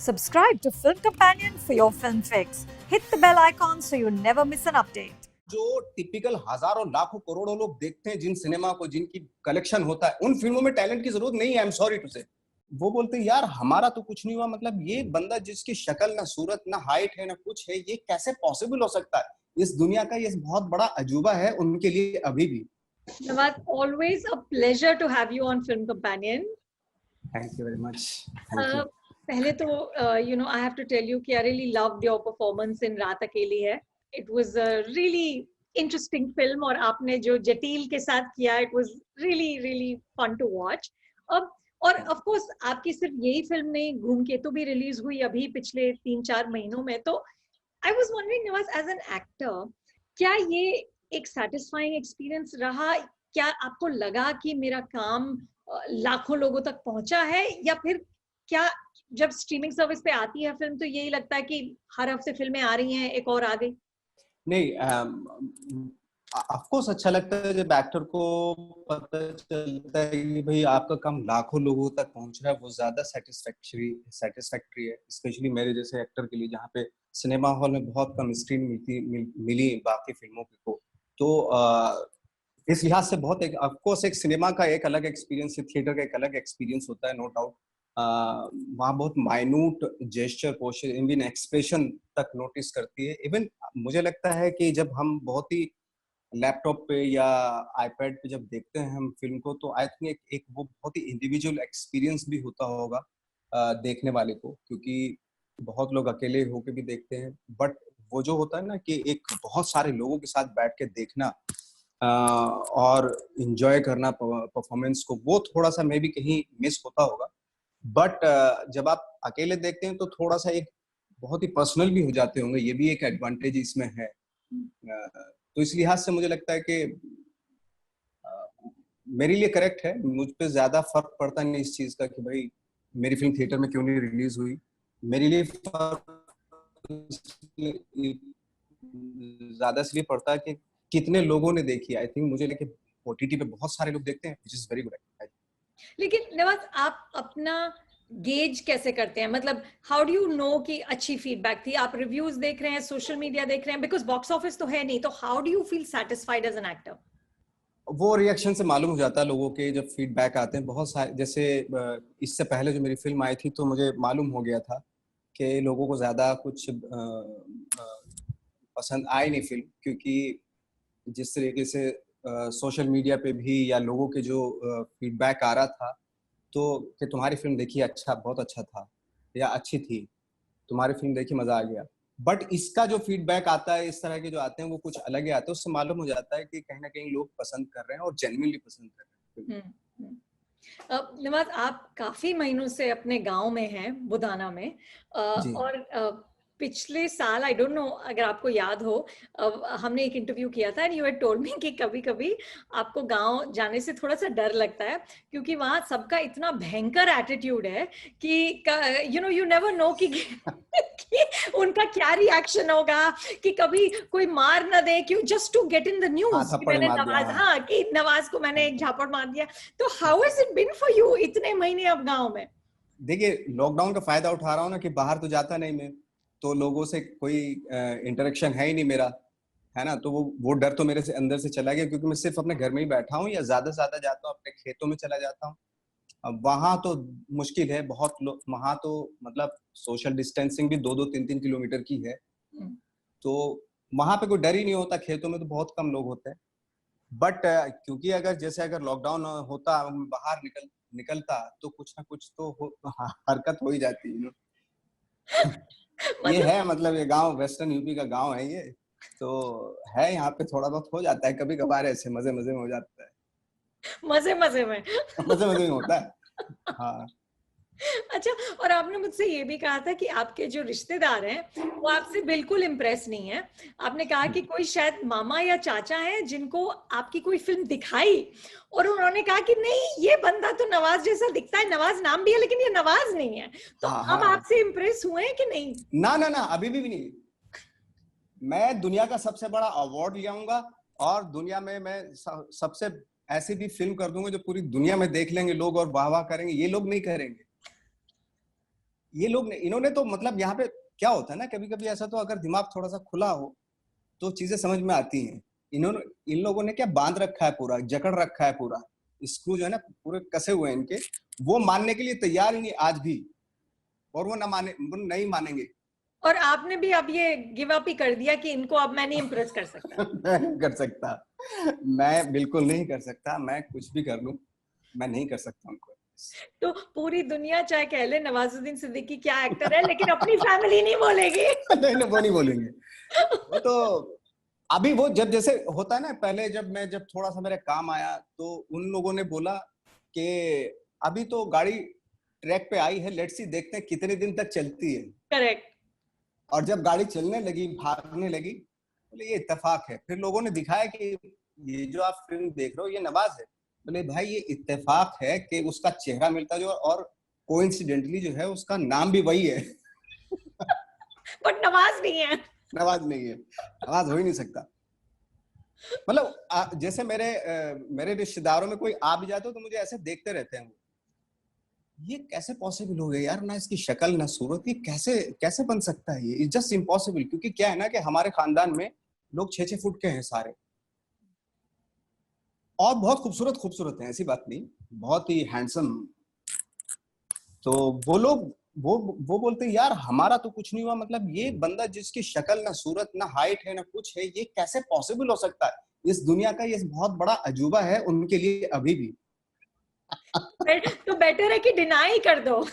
Subscribe to Film Companion for your film fix. Hit the bell icon so you never miss an update. जो typical हजारों लाखों करोड़ों लोग देखते हैं जिन सिनेमा को, जिनकी कलेक्शन होता है, उन फिल्मों में टैलेंट की जरूरत नहीं है। आई एम सॉरी टू से। वो बोलते हैं यार हमारा तो कुछ नहीं हुआ, मतलब ये बंदा जिसकी शक्ल ना सूरत ना हाइट है ना कुछ है, ये कैसे पॉसिबल हो सकता है? इस दुनिया का ये बहुत बड़ा अजूबा है उनके लिए अभी भी। Nawaz, always a pleasure to have you on Film Companion. Thank you very much. Thank you. पहले तो I have to tell you कि I really loved your performance in रात अकेली है. It was a really interesting film और आपने जो जटील के साथ किया, it was really fun to watch. अब और of course आपकी सिर्फ यही फिल्म नहीं, धूमकेतु भी रिलीज हुई अभी पिछले 3-4 महीनों में. तो I was wondering, Nawaz, as an actor, क्या ये एक satisfying experience रहा? क्या आपको लगा कि मेरा काम लाखों लोगों तक पहुंचा है, या फिर क्या जब स्ट्रीमिंग सर्विस पे आती है फिल्म तो यही लगता है कि हर हफ्ते फिल्में आ रही हैं, एक और आ गई? नहीं, ऑफ कोर्स अच्छा लगता है जब एक्टर को पता चलता है कि भाई आपका काम लाखों लोगों तक पहुंच रहा है, वो ज्यादा सेटिस्फैक्टरी है, स्पेशली मेरे जैसे एक्टर के लिए जहाँ पे सिनेमा हॉल में बहुत कम स्क्रीन मिली बाकी फिल्मों को। तो इस लिहाज से बहुत एक ऑफ कोर्स एक सिनेमा का एक अलग एक्सपीरियंस है, थिएटर का एक अलग एक्सपीरियंस होता है, नो डाउट। वहाँ बहुत minute gesture, posture, even expression तक नोटिस करती है। इवन मुझे लगता है कि जब हम बहुत ही लैपटॉप पे या आईपैड पे जब देखते हैं हम फिल्म को, तो आई थिंक एक वो बहुत ही इंडिविजुअल एक्सपीरियंस भी होता होगा देखने वाले को, क्योंकि बहुत लोग अकेले होके भी देखते हैं, बट वो जो होता है ना कि एक बहुत सारे लोगों के साथ बैठ के देखना और एंजॉय करना परफॉर्मेंस को, वो थोड़ा सा मे भी कहीं मिस होता होगा। बट जब आप अकेले देखते हैं तो थोड़ा सा एक बहुत ही पर्सनल भी हो जाते होंगे, ये भी एक एडवांटेज इसमें है। तो इस लिहाज से मुझे लगता है कि मेरे लिए करेक्ट है, मुझ पे ज्यादा फर्क पड़ता नहीं इस चीज का कि भाई मेरी फिल्म थिएटर में क्यों नहीं रिलीज हुई। मेरे लिए ज्यादा इसलिए पड़ता है कि कितने लोगों ने देखी। आई थिंक मुझे लेके ओटीटी पे बहुत सारे लोग देखते हैं, व्हिच इज वेरी गुड। लेकिन नवाज, आप अपना गेज कैसे करते हैं? मतलब हाउ डू यू नो कि अच्छी फीडबैक थी? आप रिव्यूज देख रहे हैं, सोशल मीडिया देख रहे हैं, बिकॉज बॉक्स ऑफिस तो है नहीं, तो how do you feel satisfied as an actor? वो रिएक्शन से मालूम हो जाता है लोगों के, जब फीडबैक आते हैं बहुत सारे। जैसे इससे पहले जो मेरी फिल्म आई थी तो मुझे मालूम हो गया था कि लोगों को ज्यादा कुछ पसंद आई नहीं फिल्म, क्योंकि जिस तरीके से सोशल मीडिया पे भी या लोगों के जो फीडबैक आ रहा था, तो कि तुम्हारी फिल्म देखी, अच्छा, बहुत अच्छा था या अच्छी थी, तुम्हारी फिल्म देखी, मजा आ गया। बट इसका जो फीडबैक आता है, इस तरह के जो आते हैं, वो कुछ अलग ही आते हैं। उससे मालूम हो जाता है कि कहीं ना कहीं लोग पसंद कर रहे हैं और जेन्युइनली पसंद कर रहे हैं। नवाज, आप काफी महीनों से अपने गांव में हैं, बुधाना में, और पिछले साल, आई डोंट नो अगर आपको याद हो, हमने एक इंटरव्यू किया था and you had told me कि कभी कभी आपको गांव जाने से थोड़ा सा डर लगता है, क्योंकि वहां सबका इतना भयंकर एटीट्यूड है कि यू नेवर नो कि उनका क्या रिएक्शन होगा, कि कभी कोई मार ना दे, क्यों, just to get in the news कि मैंने नवाज, कि नवाज को मैंने एक झापड़ मार दिया। तो how has it been for you इतने महीने अब गांव में? देखिए, लॉकडाउन का फायदा उठा रहा हूँ ना कि बाहर तो जाता नहीं मैं, तो लोगों से कोई इंटरेक्शन है ही नहीं मेरा, है ना। तो वो डर तो मेरे से अंदर से चला गया, क्योंकि मैं सिर्फ अपने घर में ही बैठा हूँ या ज्यादा से ज्यादा जाता हूँ अपने खेतों में चला जाता हूँ। अब वहां तो मुश्किल है बहुत, वहां तो मतलब सोशल डिस्टेंसिंग भी 2-2, 3-3 किलोमीटर की है, तो वहां पे कोई डर ही नहीं होता। खेतों में तो बहुत कम लोग होते हैं। बट क्योंकि अगर लॉकडाउन होता, बाहर निकलता तो कुछ ना कुछ तो हरकत हो ही जाती है। ये है, मतलब ये गांव वेस्टर्न यूपी का गांव है ये, तो है यहाँ पे थोड़ा बहुत हो जाता है, कभी कभार ऐसे मजे मजे में हो जाता है। मजे मजे में मजे मजे में होता है, हाँ। अच्छा, और आपने मुझसे ये भी कहा था कि आपके जो रिश्तेदार हैं वो आपसे बिल्कुल इम्प्रेस नहीं है। आपने कहा कि कोई शायद मामा या चाचा हैं जिनको आपकी कोई फिल्म दिखाई और उन्होंने कहा कि नहीं, ये बंदा तो नवाज जैसा दिखता है, नवाज नाम भी है लेकिन ये नवाज नहीं है। तो अब आपसे इम्प्रेस हुए हैं कि नहीं? ना ना ना, अभी भी नहीं। मैं दुनिया का सबसे बड़ा अवार्ड ले आऊंगा और दुनिया में मैं सबसे ऐसी भी फिल्म कर दूंगा जो पूरी दुनिया में देख लेंगे लोग और वाह वाह करेंगे। ये लोग नहीं करेंगे। ये लोग इन्होंने तो मतलब यहाँ पे क्या होता है ना, कभी कभी ऐसा तो अगर दिमाग थोड़ा सा खुला हो तो चीजें समझ में आती हैं। इन्होंने इन लोगों ने क्या बांध रखा है, पूरा जकड़ रखा है, पूरा स्क्रू जो है ना पूरे कसे हुए हैं इनके, वो मानने के लिए तैयार ही नहीं आज भी, और वो नहीं मानेंगे। और आपने भी अब ये गिव अप ही कर दिया कि इनको अब मैं नहीं इम्प्रेस कर सकता। मैं नहीं कर सकता, मैं बिल्कुल नहीं कर सकता, मैं कुछ भी कर लूं, मैं नहीं कर सकता उनको। तो पूरी दुनिया चाहे कह ले नवाजुद्दीन सिद्दीकी क्या एक्टर है, लेकिन अपनी फैमिली नहीं बोलेगी। नहीं, वो नहीं बोलेंगे। वो तो अभी वो जब जैसे होता है ना, पहले जब थोड़ा सा मेरे काम आया तो उन लोगों ने बोला कि अभी तो गाड़ी ट्रैक पे आई है, लेट्स सी देखते हैं कितने दिन तक चलती है। करेक्ट। और जब गाड़ी चलने लगी, भागने लगी, बोले ये इत्तेफाक है। फिर लोगों ने दिखाया कि ये जो आप फिल्म देख रहे हो ये नवाज है। बोले भाई ये इत्तेफाक है कि उसका चेहरा मिलता जो, और कोइंसिडेंटली जो है उसका नाम भी वही है। बट नवाज नहीं है। नवाज नहीं है, नवाज हो ही नहीं सकता। मतलब जैसे मेरे रिश्तेदारों में कोई आ भी जाता हो तो मुझे ऐसे देखते रहते हैं, ये कैसे पॉसिबल हो गया यार, ना इसकी शक्ल ना सूरत, ये कैसे कैसे बन सकता है, ये इट्स जस्ट इम्पॉसिबल। क्योंकि क्या है ना कि हमारे खानदान में लोग 6-6 फुट के हैं सारे, और बहुत खूबसूरत खूबसूरत हैं, ऐसी बात नहीं, बहुत ही हैंडसम। तो वो लोग वो बोलते हैं यार हमारा तो कुछ नहीं हुआ, मतलब ये बंदा जिसकी शक्ल ना सूरत ना हाइट है ना कुछ है, ये कैसे पॉसिबल हो सकता है। इस दुनिया का ये बहुत बड़ा अजूबा है उनके लिए अभी भी। तो बेटर है कि डिनाई कर दो।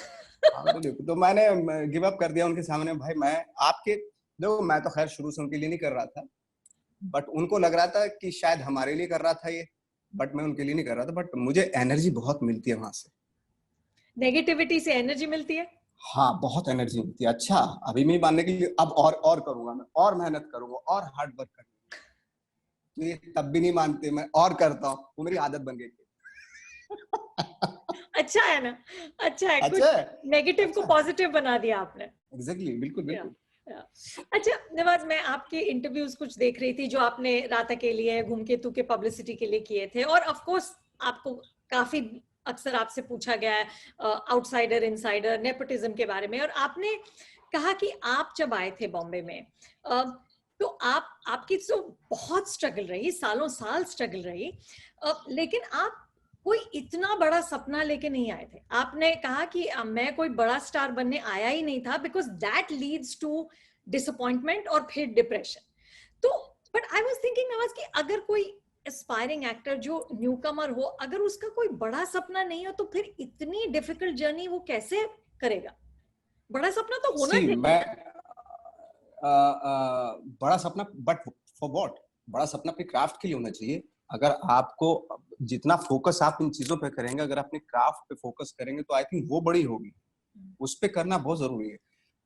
तो मैंने गिव अप कर दिया उनके सामने। भाई मैं आपके देखो, मैं तो खैर शुरू से उनके लिए नहीं कर रहा था, बट उनको लग रहा था कि शायद हमारे लिए कर रहा था ये, बट मैं उनके लिए नहीं कर रहा था। बट मुझे एनर्जी बहुत मिलती है वहां से। नेगेटिविटी से एनर्जी मिलती है। हाँ बहुत एनर्जी मिलती है। अच्छा अभी मैं मानने के लिए अब और करूंगा, मैं और मेहनत करूंगा और हार्ड वर्क करूंगा, तो ये तब भी नहीं मानते, मैं और करता हूँ, वो मेरी आदत बन गई। अच्छा है ना, अच्छा है, अच्छा कुछ नेगेटिव को पॉजिटिव बना दिया आपने। एग्जैक्टली, बिल्कुल बिल्कुल। अच्छा नवाज, मैं आपके इंटरव्यूज कुछ देख रही थी जो आपने रात अकेली है, धूमकेतु के पब्लिसिटी के लिए किए थे, और ऑफ कोर्स आपको काफी अक्सर आपसे पूछा गया है आउटसाइडर इनसाइडर नेपोटिज्म के बारे में, और आपने कहा कि आप जब आए थे बॉम्बे में तो आपकी तो बहुत स्ट्रगल रही, सालों साल स्ट्रगल रही, लेकिन आप कोई इतना बड़ा सपना लेके नहीं आए थे। आपने कहा कि मैं कोई बड़ा स्टार बनने आया ही नहीं था, because that leads to disappointment और फिर डिप्रेशन। तो but I was thinking Nawaz कि अगर कोई एस्पायरिंग एक्टर जो न्यूकमर हो, अगर उसका कोई बड़ा सपना नहीं हो तो फिर इतनी डिफिकल्ट जर्नी वो कैसे करेगा? बड़ा सपना तो होना चाहिए। मैं बड़ा सपना, बट फॉर व्हाट? बड़ा सपना अपने क्राफ्ट के लिए होना चाहिए। अगर आपको जितना फोकस आप इन चीजों पे करेंगे, अगर अपने क्राफ्ट पे फोकस करेंगे तो आई थिंक वो बड़ी होगी। उस पे करना बहुत जरूरी है।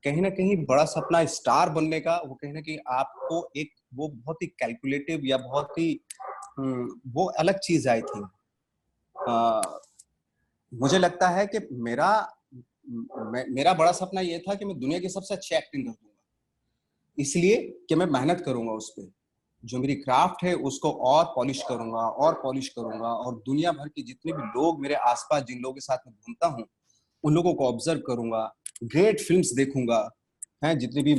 कहीं ना कहीं बड़ा सपना स्टार बनने का, वो कहीं ना कहीं आपको एक वो बहुत ही कैलकुलेटिव या बहुत ही वो अलग चीज आई थी। मुझे लगता है कि मेरा बड़ा सपना ये था कि मैं दुनिया की सबसे अच्छी एक्टिंग कर दूंगा, इसलिए कि मैं मेहनत करूंगा उस पर, जो मेरी क्राफ्ट है उसको और पॉलिश करूंगा और पॉलिश करूंगा, और दुनिया भर के जितने भी लोग मेरे आसपास जिन लोगों के साथ मैं घूमता हूँ उन लोगों को ऑब्जर्व करूंगा, ग्रेट फिल्म्स देखूंगा, हैं जितने भी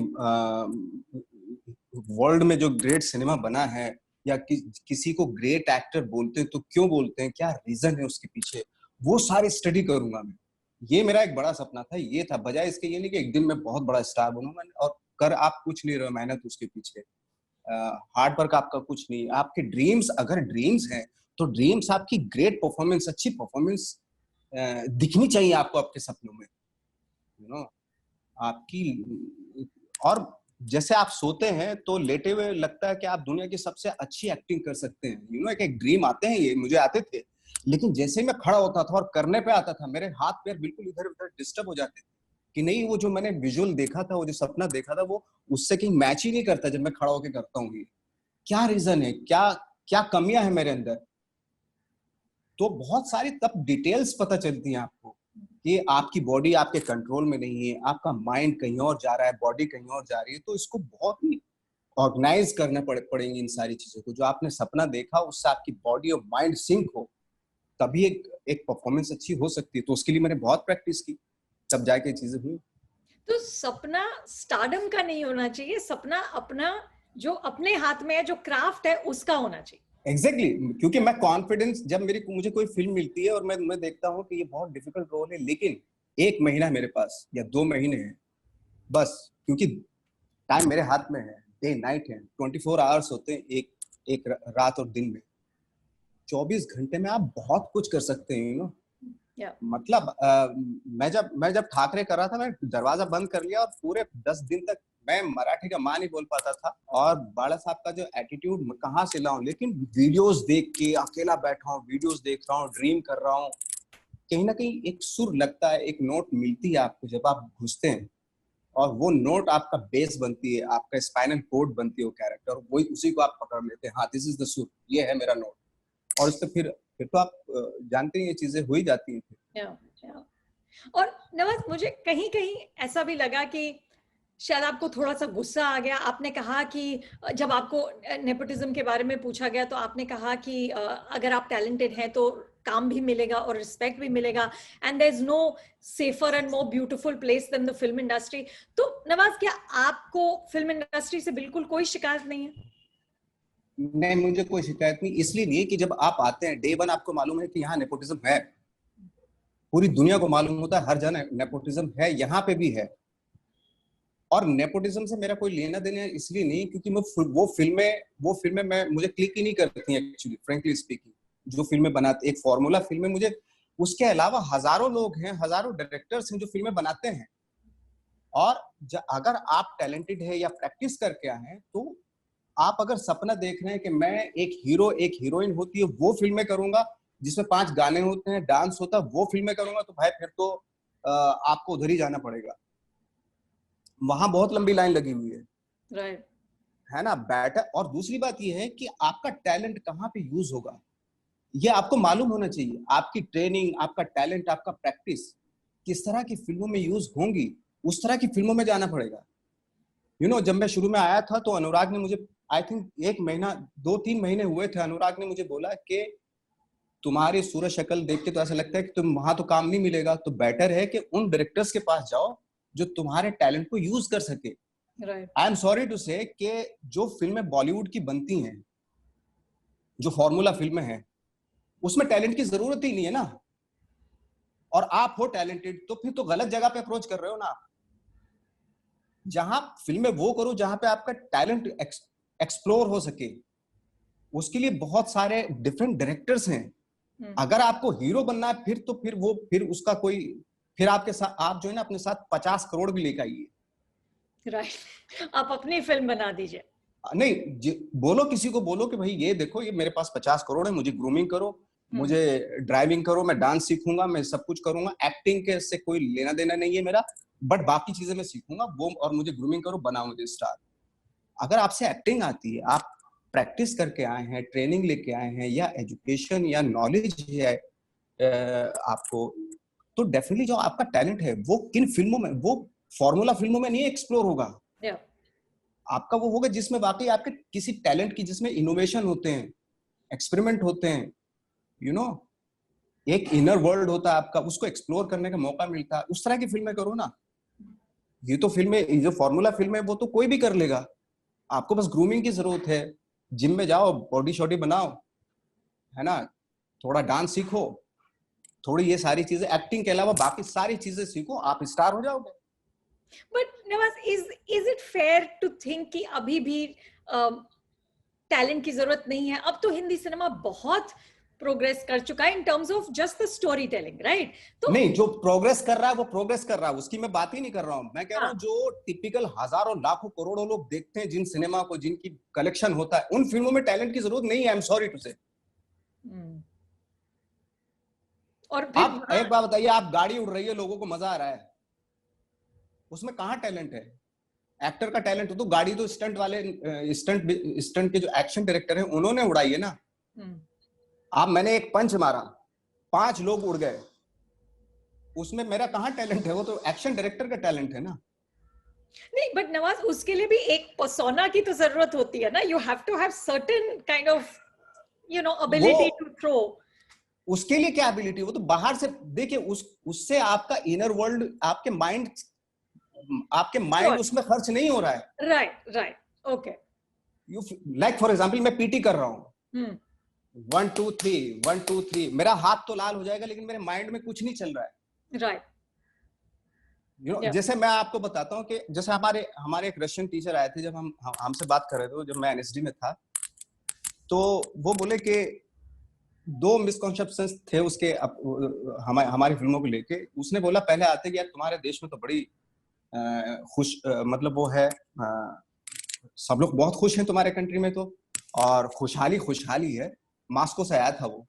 वर्ल्ड में जो ग्रेट सिनेमा बना है, या किसी को ग्रेट एक्टर बोलते हैं तो क्यों बोलते हैं, क्या रीजन है उसके पीछे, वो सारी स्टडी करूंगा मैं। ये मेरा एक बड़ा सपना था, ये था, बजाय इसके ये नहीं कि एक दिन मैं बहुत बड़ा स्टार बनूंगा। और कर आप कुछ नहीं रहे हो मेहनत उसके पीछे, हार्ड वर्क आपका कुछ नहीं। आपके ड्रीम्स अगर ड्रीम्स हैं तो ड्रीम्स आपकी ग्रेट परफॉर्मेंस, अच्छी परफॉर्मेंस दिखनी चाहिए आपको आपके सपनों में, यू नो आपकी। और जैसे आप सोते हैं तो लेटे हुए लगता है कि आप दुनिया की सबसे अच्छी एक्टिंग कर सकते हैं, यू नो एक ड्रीम आते हैं, ये मुझे आते थे, लेकिन जैसे ही मैं खड़ा होता था और करने पे आता था मेरे हाथ पैर बिल्कुल इधर उधर डिस्टर्ब हो जाते थे कि नहीं, वो जो मैंने विजुअल देखा था, वो जो सपना देखा था, वो उससे कहीं मैच ही नहीं करता जब मैं खड़ा होकर करता हूँ। ये क्या रीजन है, क्या क्या कमियां है मेरे अंदर। तो बहुत सारी तब डिटेल्स पता चलती हैं आपको कि आपकी बॉडी आपके कंट्रोल में नहीं है, आपका माइंड कहीं और जा रहा है, बॉडी कहीं और जा रही है। तो इसको बहुत ही ऑर्गेनाइज करना पड़ेंगे इन सारी चीजों को। जो आपने सपना देखा उससे आपकी बॉडी और माइंड सिंक हो, तभी एक परफॉर्मेंस अच्छी हो सकती है। तो उसके लिए मैंने बहुत प्रैक्टिस की, तब जाके चीजें हुई। तो सपना स्टारडम का नहीं होना चाहिए, सपना अपना जो अपने हाथ में है, जो क्राफ्ट है, उसका होना चाहिए। एग्जैक्टली क्योंकि मैं कॉन्फिडेंस जब मुझे कोई फिल्म मिलती है और मैं देखता हूँ कि ये बहुत डिफिकल्ट रोल है, लेकिन 1 महीना मेरे पास या 2 महीने है बस, क्योंकि टाइम मेरे हाथ में है, डे नाइट है, 24 आवर्स होते हैं एक रात और दिन में, 24 घंटे में आप बहुत कुछ कर सकते हैं, यू नो। मतलब मैं जब ठाकरे कर रहा था, मैं दरवाजा बंद कर लिया और पूरे 10 दिन तक मैं मराठी का मां नहीं बोल पाता था, और बाला साहब का जो एटीट्यूड कहाँ से लाऊं, लेकिन वीडियोस देख के अकेला बैठा हूँ, वीडियोस देख रहा हूँ, ड्रीम कर रहा हूँ, कहीं ना कहीं एक सुर लगता है, एक नोट मिलती है आपको जब आप घुसते हैं, और वो नोट आपका बेस बनती है, आपका स्पाइनल कोड बनती है वो कैरेक्टर, वही उसी को आप पकड़ लेते हैं, हाँ दिस इज द सुर, ये है मेरा नोट, और इससे फिर तो आप जानते हैं ये चीजें हो ही जाती हैं फिर। और नवाज, मुझे कहीं कहीं ऐसा भी लगा कि शायद आपको थोड़ा सा गुस्सा आ गया। आपने कहा कि जब आपको नेपोटिज्म के बारे में पूछा गया तो आपने कहा कि अगर आप टैलेंटेड हैं तो काम भी मिलेगा और रिस्पेक्ट भी मिलेगा, and there is no safer and more beautiful place than the film industry. तो नवाज, क्या आपको फिल्म इंडस्ट्री से बिल्कुल कोई शिकायत नहीं है? नहीं, मुझे कोई शिकायत नहीं, इसलिए नहीं कि जब आप आते हैं डे वन आपको मालूम है कि यहाँ नेपोटिज्म है, पूरी दुनिया को मालूम होता है हर जगह नेपोटिज्म है, यहाँ पे भी है। और नेपोटिज्म से मेरा कोई लेना देना इसलिए नहीं क्योंकि मैं वो फिल्में मैं मुझे क्लिक ही नहीं करती एक्चुअली, फ्रेंकली स्पीकिंग। जो फिल्में बनाते, एक फॉर्मूला फिल्में मुझे, उसके अलावा हजारों लोग हैं, हजारों डायरेक्टर्स हैं जो फिल्में बनाते हैं, और अगर आप टैलेंटेड है या प्रैक्टिस करके आए हैं, तो आप अगर सपना देख रहे हैं कि मैं एक हीरो एक हीरोइन होती है वो फिल्में करूंगा जिसमें 5 गाने होते हैं, डांस होता है, वो फिल्में करूंगा, तो भाई फिर तो आपको उधर ही जाना पड़ेगा, वहां बहुत लंबी लाइन लगी हुई है, राइट, है ना। बेटर, और दूसरी बात ये है कि आपका टैलेंट कहाँ पे यूज होगा ये आपको मालूम होना चाहिए, आपकी ट्रेनिंग, आपका टैलेंट, आपका प्रैक्टिस किस तरह की फिल्मों में यूज होंगी, उस तरह की फिल्मों में जाना पड़ेगा। यू नो, जब मैं शुरू में आया था तो अनुराग ने मुझे, आई थिंक 1 महीना 2-3 महीने हुए थे, अनुराग ने मुझे बोला कि तुम्हारी सूरत शक्ल देख के तो ऐसा लगता है कि तुम वहां तो काम नहीं मिलेगा, तो बेटर है कि उन डायरेक्टर्स के पास जाओ जो तुम्हारे टैलेंट को यूज कर सके। Right, I am sorry to say कि जो फिल्में बॉलीवुड की बनती हैं, जो फॉर्मूला फिल्में हैं, उसमें टैलेंट की जरूरत ही नहीं है ना, और आप हो टैलेंटेड तो फिर तो गलत जगह पे अप्रोच कर रहे हो ना आप। जहां फिल्में वो करो जहां पे आपका टैलेंट एक्सप्लोर हो सके, उसके लिए बहुत सारे डिफरेंट डायरेक्टर्स हैं। अगर आपको हीरो बनना है फिर उसका कोई, फिर आपके साथ आप जो है ना अपने साथ 50 करोड़ भी लेकर आइए। राइट, आप अपनी फिल्म बना दीजिए। नहीं, बोलो किसी को, बोलो कि भाई ये देखो, ये मेरे पास 50 करोड़ है, मुझे ग्रूमिंग करो, मुझे ड्राइविंग करो, मैं डांस सीखूंगा, मैं सब कुछ करूंगा, एक्टिंग के से कोई लेना देना नहीं है मेरा, बट बाकी चीजें मैं सीखूंगा वो, और मुझे ग्रूमिंग करो, बनाओ मुझे स्टार। अगर आपसे एक्टिंग आती है, आप प्रैक्टिस करके आए हैं, ट्रेनिंग लेके आए हैं, या एजुकेशन या नॉलेज है आपको, तो डेफिनेटली जो आपका टैलेंट है वो किन फिल्मों में, वो फॉर्मूला फिल्मों में नहीं एक्सप्लोर होगा। आपका वो होगा जिसमें वाकई आपके किसी टैलेंट की, जिसमें इनोवेशन होते हैं, एक्सपेरिमेंट होते हैं, यू नो, एक इनर वर्ल्ड होता है आपका, उसको एक्सप्लोर करने का मौका मिलता है, उस तरह की फिल्में करो ना। ये तो फिल्में, जो फॉर्मूला फिल्म है वो तो कोई भी कर लेगा, आपको बस ग्रूमिंग की जरूरत है, जिम में जाओ, बॉडी शॉडी बनाओ, है ना, थोड़ा डांस सीखो, थोड़ी ये सारी चीजें, एक्टिंग के अलावा बाकी सारी चीजें सीखो, आप स्टार हो जाओगे। But Nawaz, is it fair to think कि अभी भी टैलेंट की जरूरत नहीं है? अब तो हिंदी सिनेमा बहुत प्रोग्रेस कर चुका है in terms of just the story telling, right? तो नहीं, जो प्रोग्रेस कर रहा है वो प्रोग्रेस कर रहा है, उसकी मैं बात ही नहीं कर रहा हूं। मैं कह रहा हूं जो टिपिकल हजारों लाखों करोड़ों लोग देखते हैं जिन सिनेमा को, जिनकी कलेक्शन होता है, उन फिल्मों में टैलेंट की जरूरत नहीं है, आई एम सॉरी टू से। और फिर आप एक बात बताइए, आप गाड़ी उड़ रही है, लोगों को मजा आ रहा है, उसमें कहां टैलेंट है? एक्टर का टैलेंट हो तो गाड़ी तो स्टंट वाले, स्टंट के जो एक्शन डायरेक्टर हैं उन्होंने उड़ाई है ना। आप, मैंने एक पंच मारा, 5 लोग उड़ गए, उसमें मेरा कहां टैलेंट है? वो तो एक्शन डायरेक्टर का टैलेंट है ना। नहीं, बट नवाज, उसके लिए भी एक पर्सोना की तो जरूरत होती है ना। You have to have certain kind of, you know, ability to throw. उसके लिए क्या एबिलिटी? वो तो बाहर से देखिए, उससे आपका इनर वर्ल्ड, आपके माइंड आपके माइंड Sure. उसमें खर्च नहीं हो रहा है। Right. Okay. You like for example मैं पीटी कर रहा हूँ, Hmm. 1 2 3 1 2 3, मेरा हाथ तो लाल हो जाएगा लेकिन मेरे माइंड में कुछ नहीं चल रहा है। Right. Yeah. जैसे मैं आपको बताता हूँ कि जैसे हमारे एक रशियन टीचर आए थे, जब हमसे बात कर रहे थे, जब मैं एनएसडी में था, तो वो बोले कि 2 मिसकॉन्सेप्शंस थे उसके हमारी फिल्मों को लेके। उसने बोला पहले आते कि यार तुम्हारे देश में तो बड़ी मतलब वो है, सब लोग बहुत खुश हैं तुम्हारे कंट्री में तो, और खुशहाली है। मास्को से आया था वो।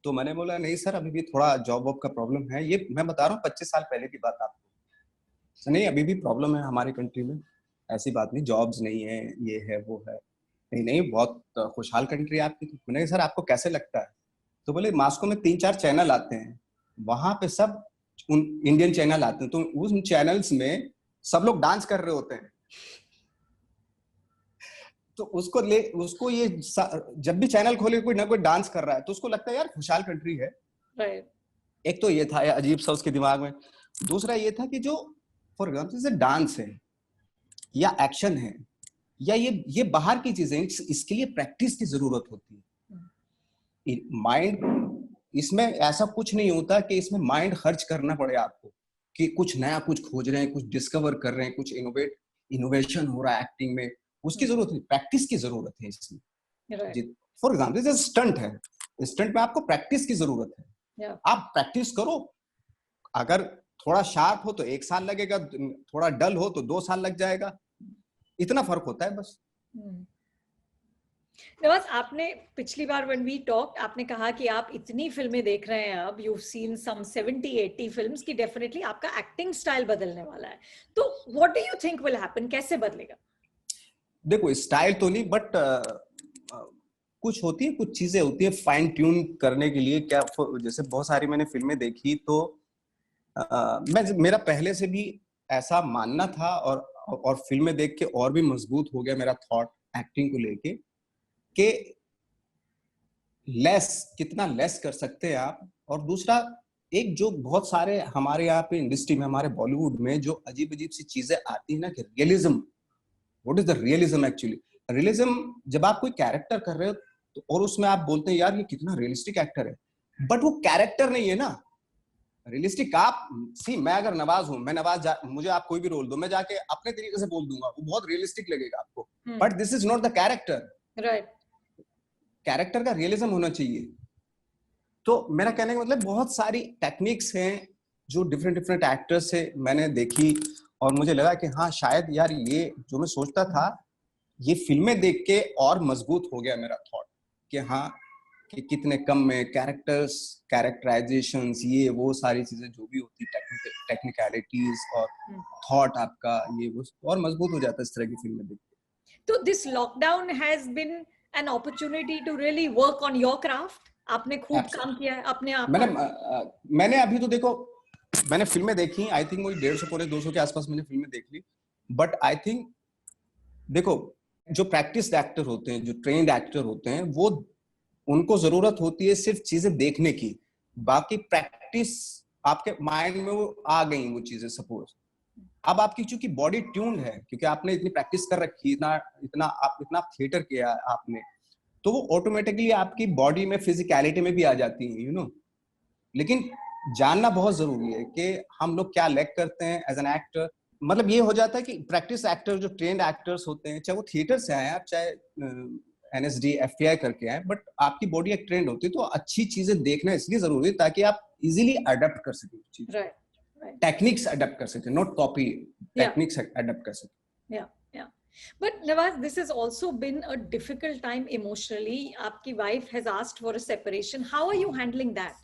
तो मैंने बोला नहीं सर, अभी भी थोड़ा जॉब वॉब का प्रॉब्लम है। ये मैं बता रहा हूँ 25 साल पहले की बात आपको। नहीं, अभी भी प्रॉब्लम है हमारी कंट्री में, ऐसी बात नहीं, जॉब्स नहीं है, ये है वो है। नहीं, बहुत खुशहाल कंट्री है आपकी। मैंने कहा सर आपको कैसे लगता है? तो बोले मास्को में 3-4 चैनल आते हैं, वहां पे सब उन इंडियन चैनल आते हैं, तो उन चैनल्स में सब लोग डांस कर रहे होते हैं। तो उसको ये जब भी चैनल खोले कोई ना कोई डांस कर रहा है, तो उसको लगता है यार खुशहाल कंट्री है। Right. एक तो ये था अजीब सा उसके दिमाग में। दूसरा ये था कि जो फॉर एग्जाम्पल जैसे डांस है या एक्शन है या ये बाहर की चीजें, इसके लिए प्रैक्टिस की जरूरत होती है। माइंड, इसमें ऐसा कुछ नहीं होता कि इसमें माइंड खर्च करना पड़े आपको, कि कुछ नया कुछ खोज रहे हैं, कुछ डिस्कवर कर रहे हैं, कुछ इनोवेशन हो रहा है एक्टिंग में, उसकी जरूरत नहीं, प्रैक्टिस की जरूरत है इसमें। Right. फॉर एग्जाम्पल जैसे स्टंट है, स्टंट में आपको प्रैक्टिस की जरूरत है। Yeah. आप प्रैक्टिस करो, अगर थोड़ा शार्प हो तो 1 साल लगेगा, थोड़ा डल हो तो 2 साल लग जाएगा, इतना फर्क होता है बस। नवाज, आपने पिछली बार when we talked, आपने कहा कि आप इतनी फिल्में देख रहे हैं अब, you've seen some 70-80 फिल्म्स, की डेफिनेटली आपका एक्टिंग स्टाइल बदलने वाला है। तो what do you think will happen? कैसे बदलेगा? देखो स्टाइल तो नहीं, बट कुछ होती है, कुछ चीजें होती है फाइन ट्यून करने के लिए। क्या जैसे बहुत सारी मैंने फिल्में देखी, तो मेरा पहले से भी ऐसा मानना था, और फिल्में देख के और भी मजबूत हो गया मेरा थॉट एक्टिंग को लेके, कि कितना लेस कर सकते हैं आप। और दूसरा, एक जो बहुत सारे हमारे यहाँ पे इंडस्ट्री में, हमारे बॉलीवुड में जो अजीब अजीब सी चीजें आती है ना, कि realism, what is the realism actually? Realism, जब आप कोई कैरेक्टर कर रहे हो तो, और उसमें आप बोलते हैं यार ये कितना रियलिस्टिक एक्टर है, बट वो कैरेक्टर नहीं है ना रियलिस्टिक। आप मैं अगर नवाज हूं, मैं मुझे आप कोई भी रोल दो, मैं जाके अपने तरीके से बोल दूंगा, वो बहुत रियलिस्टिक लगेगा आपको, but this is not the character. Right. Character का रियलिज्म होना चाहिए। तो मेरा कहने का मतलब बहुत सारी टेक्निक्स हैं जो डिफरेंट एक्टर्स से मैंने देखी, और मुझे लगा कि हाँ शायद यार ये जो मैं सोचता था, ये फिल्में देख के और मजबूत हो गया मेरा थॉट, कि हाँ कि कितने कम में कैरेक्टर्स, कैरेक्टराइजेशंस, ये वो सारी चीजें जो भी होती, टेक्निकलिटीज और थॉट आपका ये वो और मजबूत हो जाता है इस तरह की फिल्में देख के। तो this lockdown has been an opportunity to really work on your craft. आपने खूब काम किया है अपने आप। मैंने अभी तो देखो, मैंने फिल्में देखी, आई थिंक वही 150-200 के आसपास मैंने फिल्में देख ली, बट आई थिंक देखो जो प्रैक्टिस एक्टर होते हैं, जो ट्रेन्ड एक्टर होते हैं, वो उनको जरूरत होती है सिर्फ चीजें देखने की, बाकी प्रैक्टिस आपके माइंड में वो आ गई वो चीजें। सपोज अब आपकी चूंकि बॉडी ट्यून्ड है, क्योंकि आपने इतनी प्रैक्टिस कर रखी, इतना थिएटर किया आपने, तो वो ऑटोमेटिकली आपकी बॉडी में फिजिकलिटी में भी आ जाती है, यू नो। लेकिन जानना बहुत जरूरी है कि हम लोग क्या लैक करते हैं एज एन एक्टर। मतलब ये हो जाता है कि प्रैक्टिस एक्टर, जो ट्रेन्ड एक्टर्स होते हैं, चाहे वो थिएटर से आए आप, चाहे एनएसडी एफटीआई करके आए, बट आपकी बॉडी एक ट्रेंड होती है, तो अच्छी चीजें देखना इसलिए जरूरी है ताकि आप इजीली अडेप्ट कर सकें, टेक्निक्स अडेप्ट कर सकें, नॉट कॉपी, टेक्निक्स अडेप्ट कर सकें। But Nawaz, this has also been a difficult time emotionally. आपकी wife has asked for a separation. How are you handling that?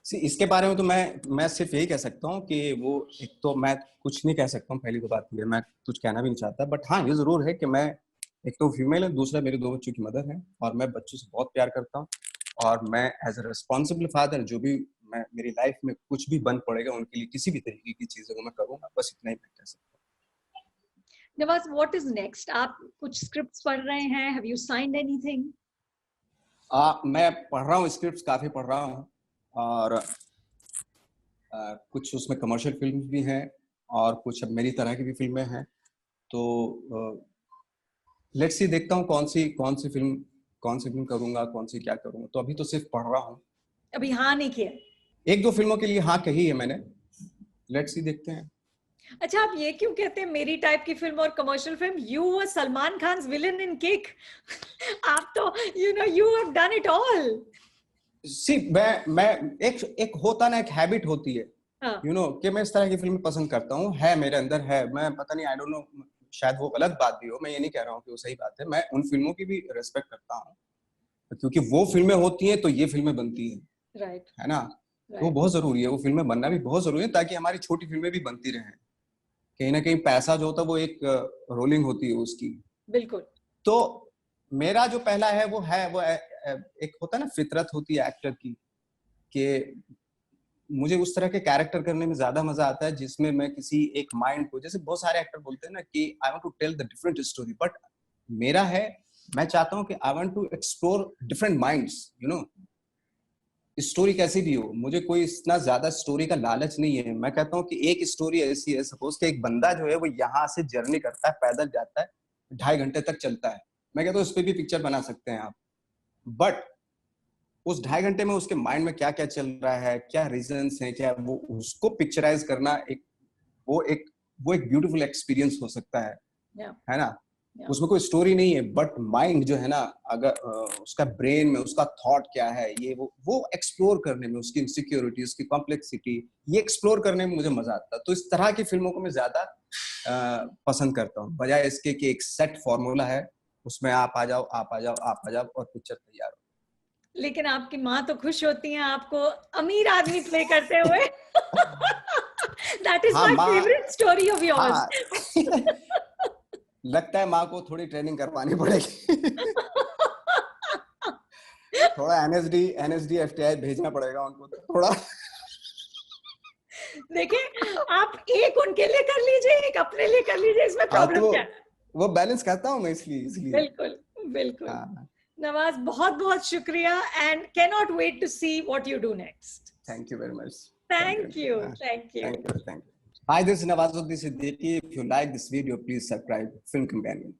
See, इसके बारे में तो मैं सिर्फ यही कह सकता हूँ कि वो, एक तो मैं कुछ नहीं कह सकता हूँ, पहली तो बात ये, मैं कुछ कहना भी नहीं चाहता, बट हाँ ये जरूर है कि मैं, एक तो फीमेल है, दूसरा मेरे 2 बच्चों की मदर है, और मैं बच्चों से बहुत प्यार करता हूँ, और मैं एज अ रिस्पॉन्सिबल फादर जो भी मेरी लाइफ में कुछ भी बन पड़ेगा उनके लिए, किसी भी तरीके की चीजों को मैं करूँगा, बस इतना ही मैं कह सकता हूँ। Nawaz, what is next? आप कुछ स्क्रिप्ट्स पढ़ रहे हैं? Have you signed anything? मैं पढ़ रहा हूँ, स्क्रिप्ट्स काफी पढ़ रहा हूँ, और कुछ उसमें कमर्शियल फिल्म भी हैं, और कुछ अब मेरी तरह की भी फिल्में हैं। तो लेट्स सी, देखता हूँ कौन सी फिल्म करूंगा, कौन सी क्या करूंगा। तो अभी तो सिर्फ पढ़ रहा हूँ। अभी हाँ नहीं किया? 1-2 फिल्मों के लिए हाँ कही है मैंने, लेट्स सी, देखते हैं। अच्छा, आप ये क्यों कहते हैं मेरी टाइप की फिल्म और commercial film? You were Salman Khan villain in Kick. आप तो you have done it all. See, मैं एक होता ना, एक हैबिट होती है हाँ, कि मैं इस तरह की फिल्म पसंद करता हूँ, है मेरे अंदर है। मैं पता नहीं, आई डोंट नो, शायद वो गलत बात भी हो, मैं ये नहीं कह रहा हूँ कि वो सही बात है। मैं उन फिल्मों की भी रेस्पेक्ट करता हूँ, क्योंकि वो फिल्में होती हैं तो ये फिल्में बनती हैं, राइट है ना। तो वो बहुत जरूरी है, वो फिल्में बनना भी बहुत जरूरी है, ताकि हमारी छोटी फिल्में भी बनती रहें। कहीं ना कहीं पैसा जो होता है वो एक रोलिंग होती है उसकी। बिल्कुल। तो मेरा जो पहला है वो एक होता है ना, फितरत होती है एक्टर की, कि मुझे उस तरह के कैरेक्टर करने में ज्यादा मजा आता है जिसमें मैं किसी एक माइंड को, जैसे बहुत सारे एक्टर बोलते हैं ना कि I want to tell the different story, but मेरा है, मैं चाहता हूं कि I want to explore different minds, story कैसी भी हो। मुझे कोई इतना ज्यादा स्टोरी का लालच नहीं है। मैं कहता हूँ कि एक स्टोरी ऐसी है, सपोज कि एक बंदा जो है वो यहाँ से जर्नी करता है, पैदल जाता है, 2.5 घंटे तक चलता है। मैं कहता हूँ उस पर भी पिक्चर बना सकते हैं आप, बट उस 2.5 घंटे में उसके माइंड में क्या क्या चल रहा है, क्या रीजंस हैं, क्या वो, उसको पिक्चराइज करना वो एक ब्यूटीफुल एक्सपीरियंस हो सकता है, है ना। उसमें कोई स्टोरी नहीं है, बट माइंड जो है ना, अगर उसका ब्रेन में उसका थॉट क्या है, ये वो एक्सप्लोर करने में, उसकी इनसिक्योरिटी, उसकी कॉम्प्लेक्सिटी, ये एक्सप्लोर करने में मुझे मजा आता है। तो इस तरह की फिल्मों को मैं ज्यादा पसंद करता हूँ, बजाय इसके कि एक सेट फॉर्मूला है, उसमें आप आ जाओ, आप आ जाओ, आप आ जाओ और पिक्चर तैयार हो। लेकिन आपकी माँ तो खुश होती हैं आपको अमीर आदमी प्ले करते हुए। दैट इज हाँ माय माँ, फेवरेट स्टोरी ऑफ योर्स। हाँ लगता है माँ को थोड़ी ट्रेनिंग करवानी पड़ेगी। थोड़ा एनएसडी एफटीआई भेजना पड़ेगा उनको, थोड़ा। देखिए, आप एक उनके लिए कर लीजिए, एक अपने लिए कर लीजिए, इसमें हाँ, प्रॉब्लम तो क्या है? वो बैलेंस करता हूँ मैं, इसलिए। बिल्कुल बिल्कुल। हाँ, नवाज, बहुत बहुत शुक्रिया, and can not wait to see what you do next. Thank you very much. Thank you, thank you. Thank you. Hi, this is Nawazuddin Siddiqui. If you like this video, please subscribe Film Companion.